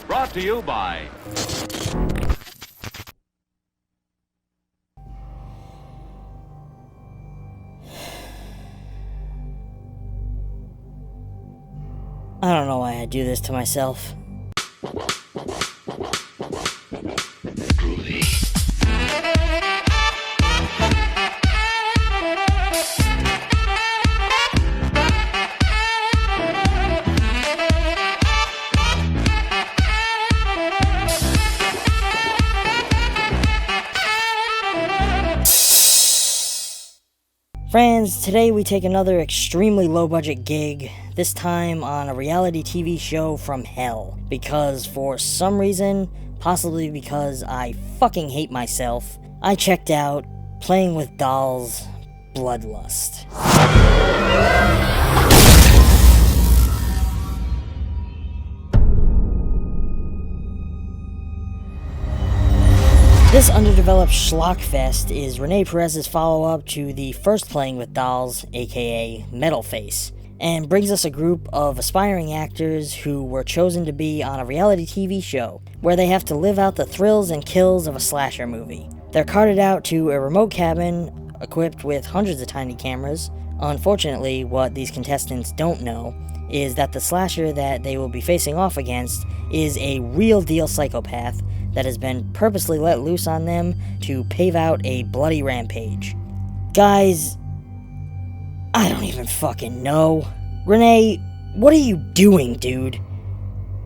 Brought to you by... I don't know why I do this to myself. Friends, today we take another extremely low-budget gig, this time on a reality TV show from hell. Because for some reason, possibly because I fucking hate myself, I checked out Playing with Dolls, Bloodlust. This underdeveloped schlockfest is Rene Perez's follow-up to the first Playing with Dolls, aka Metal Face, and brings us a group of aspiring actors who were chosen to be on a reality TV show, where they have to live out the thrills and kills of a slasher movie. They're carted out to a remote cabin, equipped with hundreds of tiny cameras. Unfortunately, what these contestants don't know is that the slasher that they will be facing off against is a real-deal psychopath that has been purposely let loose on them to pave out a bloody rampage. Guys, I don't even fucking know. Renee, what are you doing, dude?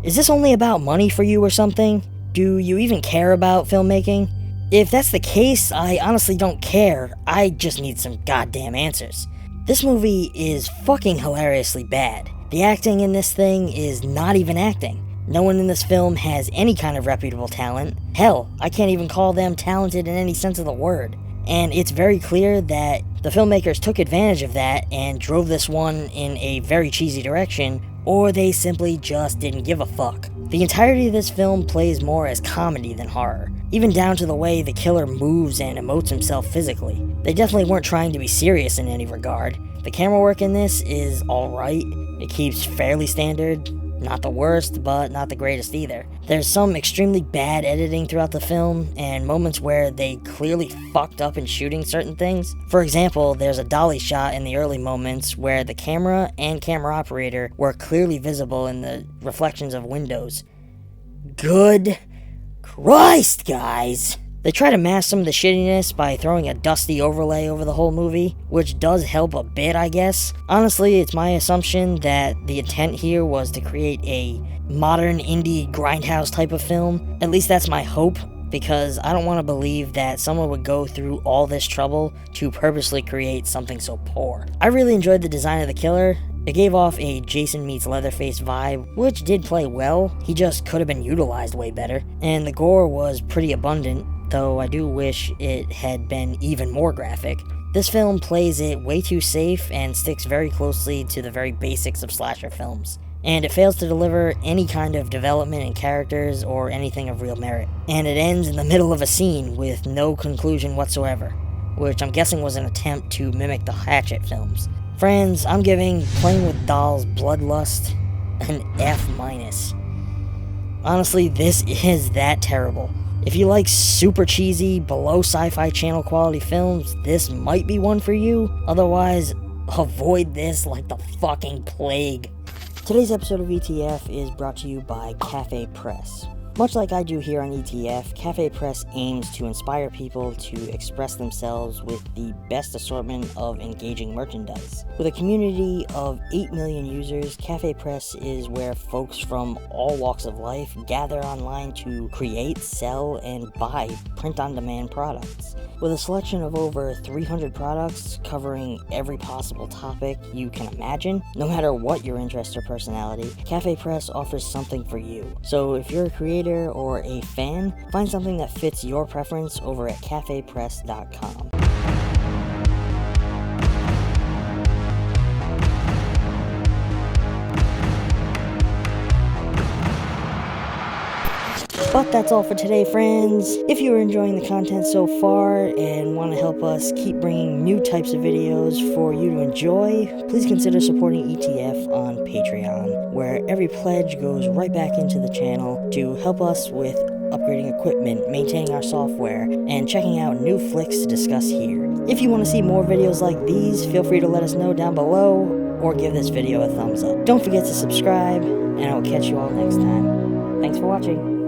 Is this only about money for you or something? Do you even care about filmmaking? If that's the case, I honestly don't care. I just need some goddamn answers. This movie is fucking hilariously bad. The acting in this thing is not even acting. No one in this film has any kind of reputable talent. Hell, I can't even call them talented in any sense of the word. And it's very clear that the filmmakers took advantage of that and drove this one in a very cheesy direction, or they simply just didn't give a fuck. The entirety of this film plays more as comedy than horror, even down to the way the killer moves and emotes himself physically. They definitely weren't trying to be serious in any regard. The camera work in this is alright. It keeps fairly standard. Not the worst, but not the greatest either. There's some extremely bad editing throughout the film, and moments where they clearly fucked up in shooting certain things. For example, there's a dolly shot in the early moments where the camera and camera operator were clearly visible in the reflections of windows. Good Christ, guys! They try to mask some of the shittiness by throwing a dusty overlay over the whole movie, which does help a bit, I guess. Honestly, it's my assumption that the intent here was to create a modern indie grindhouse type of film. At least that's my hope, because I don't want to believe that someone would go through all this trouble to purposely create something so poor. I really enjoyed the design of the killer. It gave off a Jason meets Leatherface vibe, which did play well. He just could have been utilized way better. And the gore was pretty abundant, though I do wish it had been even more graphic. This film plays it way too safe and sticks very closely to the very basics of slasher films. And it fails to deliver any kind of development in characters or anything of real merit. And it ends in the middle of a scene with no conclusion whatsoever, which I'm guessing was an attempt to mimic the Hatchet films. Friends, I'm giving Playing with Dolls Bloodlust an F-. Honestly, this is that terrible. If you like super cheesy, below Sci-Fi Channel quality films, this might be one for you. Otherwise, avoid this like the fucking plague. Today's episode of ETF is brought to you by Cafe Press. Much like I do here on ETF, Cafe Press aims to inspire people to express themselves with the best assortment of engaging merchandise. With a community of 8 million users, Cafe Press is where folks from all walks of life gather online to create, sell, and buy print-on-demand products. With a selection of over 300 products covering every possible topic you can imagine, no matter what your interest or personality, Cafe Press offers something for you. So if you're a creator or a fan, find something that fits your preference over at cafepress.com. But that's all for today, friends. If you are enjoying the content so far and want to help us keep bringing new types of videos for you to enjoy, please consider supporting ETF on Patreon, where every pledge goes right back into the channel to help us with upgrading equipment, maintaining our software, and checking out new flicks to discuss here. If you want to see more videos like these, feel free to let us know down below, or give this video a thumbs up. Don't forget to subscribe, and I will catch you all next time. Thanks for watching.